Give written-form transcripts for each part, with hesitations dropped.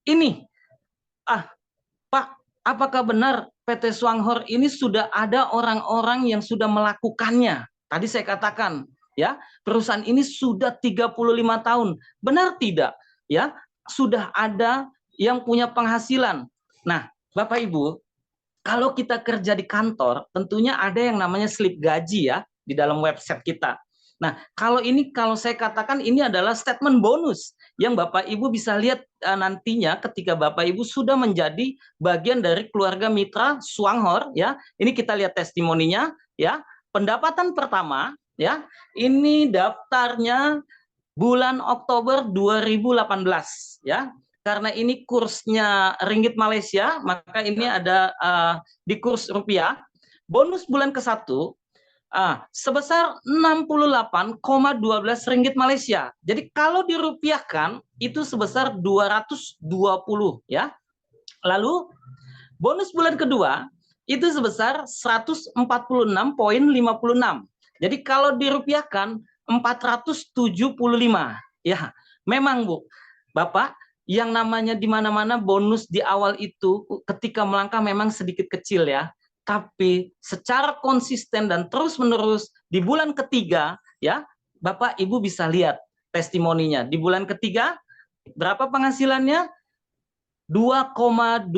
ini, ah Pak, apakah benar PT Swanghor ini sudah ada orang-orang yang sudah melakukannya? Tadi saya katakan, ya, perusahaan ini sudah 35 tahun. Benar tidak? Ya, sudah ada yang punya penghasilan. Nah, Bapak Ibu, kalau kita kerja di kantor, tentunya ada yang namanya slip gaji ya di dalam website kita. Nah, kalau saya katakan ini adalah statement bonus yang Bapak Ibu bisa lihat nantinya ketika Bapak Ibu sudah menjadi bagian dari keluarga mitra Swanghor ya. Ini kita lihat testimoninya ya. Pendapatan pertama ya. Ini daftarnya bulan Oktober 2018 ya. Karena ini kursnya ringgit Malaysia, maka ini ada di kurs rupiah. Bonus bulan ke-1 sebesar 68,12 ringgit Malaysia. Jadi kalau dirupiahkan itu sebesar 220 ya. Lalu bonus bulan kedua itu sebesar 146,56. Jadi kalau dirupiahkan 475 ya. Memang Bu, Bapak, yang namanya di mana-mana bonus di awal itu ketika melangkah memang sedikit kecil ya. Tapi secara konsisten dan terus-menerus di bulan ketiga ya, Bapak Ibu bisa lihat testimoninya. Di bulan ketiga berapa penghasilannya? 2,281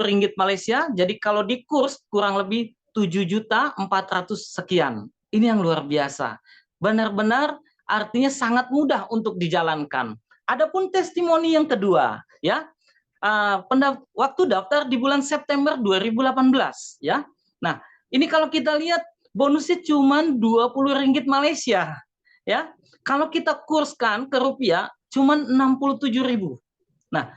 ringgit Malaysia. Jadi kalau di kurs kurang lebih 7.400.000 sekian. Ini yang luar biasa. Benar-benar artinya sangat mudah untuk dijalankan. Adapun testimoni yang kedua, ya, waktu daftar di bulan September 2018, ya. Nah, ini kalau kita lihat bonusnya cuma 20 ringgit Malaysia, ya. Kalau kita kurskan ke rupiah cuma 67.000. Nah,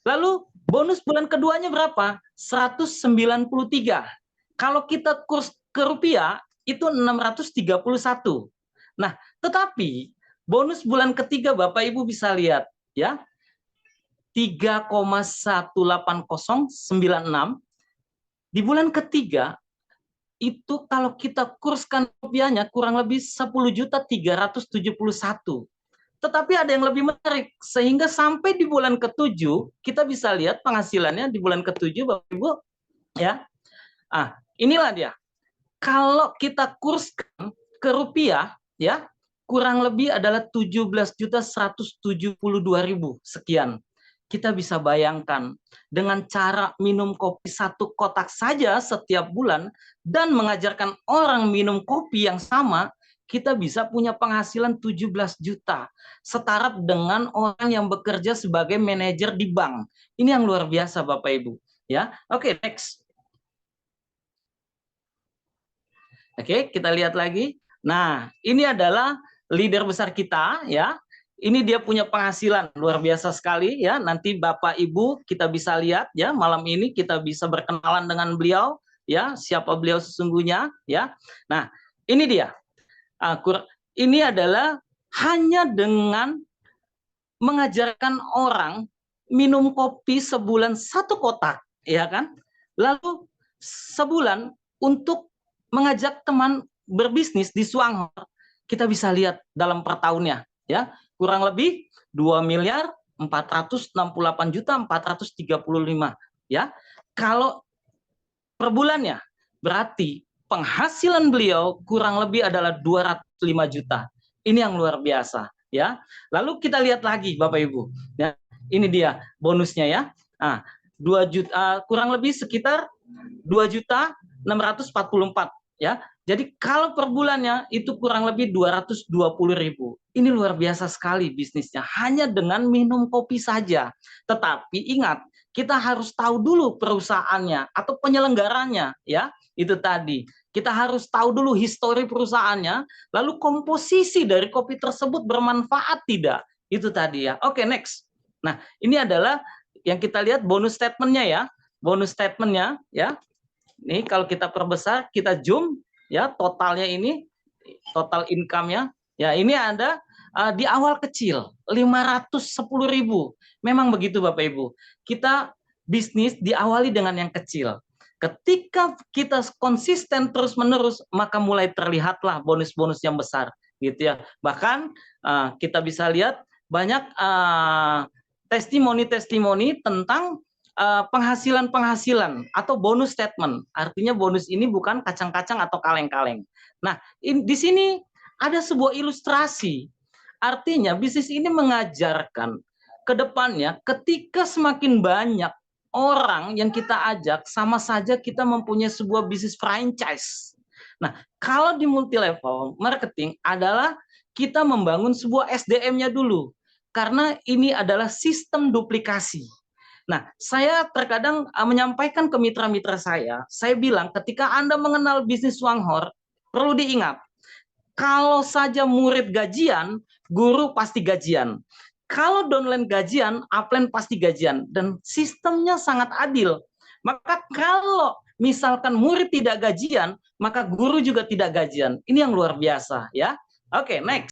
lalu bonus bulan keduanya berapa? 193. Kalau kita kurs ke rupiah itu 631. Nah, tetapi bonus bulan ketiga Bapak Ibu bisa lihat ya. 3,18096 di bulan ketiga itu kalau kita kurskan rupiahnya kurang lebih 10.371. Tetapi ada yang lebih menarik, sehingga sampai di bulan ke-7 kita bisa lihat penghasilannya di bulan ke-7 Bapak Ibu ya. Inilah dia. Kalau kita kurskan ke rupiah ya, kurang lebih adalah 17.172.000 sekian. Kita bisa bayangkan dengan cara minum kopi 1 kotak saja setiap bulan dan mengajarkan orang minum kopi yang sama, kita bisa punya penghasilan 17 juta. Setara dengan orang yang bekerja sebagai manajer di bank. Ini yang luar biasa Bapak Ibu. Ya, oke, next. Oke, kita lihat lagi. Nah, ini adalah leader besar kita ya. Ini dia punya penghasilan luar biasa sekali ya. Nanti Bapak Ibu kita bisa lihat ya, malam ini kita bisa berkenalan dengan beliau ya, siapa beliau sesungguhnya ya. Nah, ini dia. Ini adalah hanya dengan mengajarkan orang minum kopi sebulan 1 kotak, ya kan? Lalu sebulan untuk mengajak teman berbisnis di Swanghor, kita bisa lihat dalam per tahunnya, ya, kurang lebih 2.468.435, ya. Kalau per bulannya, berarti penghasilan beliau kurang lebih adalah 205 juta. Ini yang luar biasa, ya. Lalu kita lihat lagi Bapak Ibu. Ya, ini dia bonusnya ya. 2 juta kurang lebih sekitar 2.644 ya. Jadi kalau per bulannya itu kurang lebih 220.000. Ini luar biasa sekali bisnisnya hanya dengan minum kopi saja. Tetapi ingat, kita harus tahu dulu perusahaannya atau penyelenggaranya ya. Itu tadi. Kita harus tahu dulu histori perusahaannya, lalu komposisi dari kopi tersebut bermanfaat tidak. Itu tadi ya. Oke, next. Nah, ini adalah yang kita lihat bonus statementnya ya. Bonus statementnya ya. Ini kalau kita perbesar, kita zoom ya, totalnya ini, total income-nya. Ya, ini ada di awal kecil 510.000. Memang begitu Bapak Ibu. Kita bisnis diawali dengan yang kecil. Ketika kita konsisten terus-menerus, maka mulai terlihatlah bonus-bonus yang besar, gitu ya. Bahkan kita bisa lihat banyak testimoni-testimoni tentang penghasilan-penghasilan atau bonus statement. Artinya bonus ini bukan kacang-kacang atau kaleng-kaleng. Nah, di sini ada sebuah ilustrasi. Artinya bisnis ini mengajarkan ke depannya ketika semakin banyak orang yang kita ajak, sama saja kita mempunyai sebuah bisnis franchise. Nah, kalau di multi level marketing adalah kita membangun sebuah SDM-nya dulu. Karena ini adalah sistem duplikasi. Nah, saya terkadang menyampaikan ke mitra-mitra saya bilang ketika Anda mengenal bisnis Wanghor, perlu diingat, kalau saja murid gajian, guru pasti gajian. Kalau downline gajian, upline pasti gajian. Dan sistemnya sangat adil. Maka kalau misalkan murid tidak gajian, maka guru juga tidak gajian. Ini yang luar biasa, ya. Oke, next.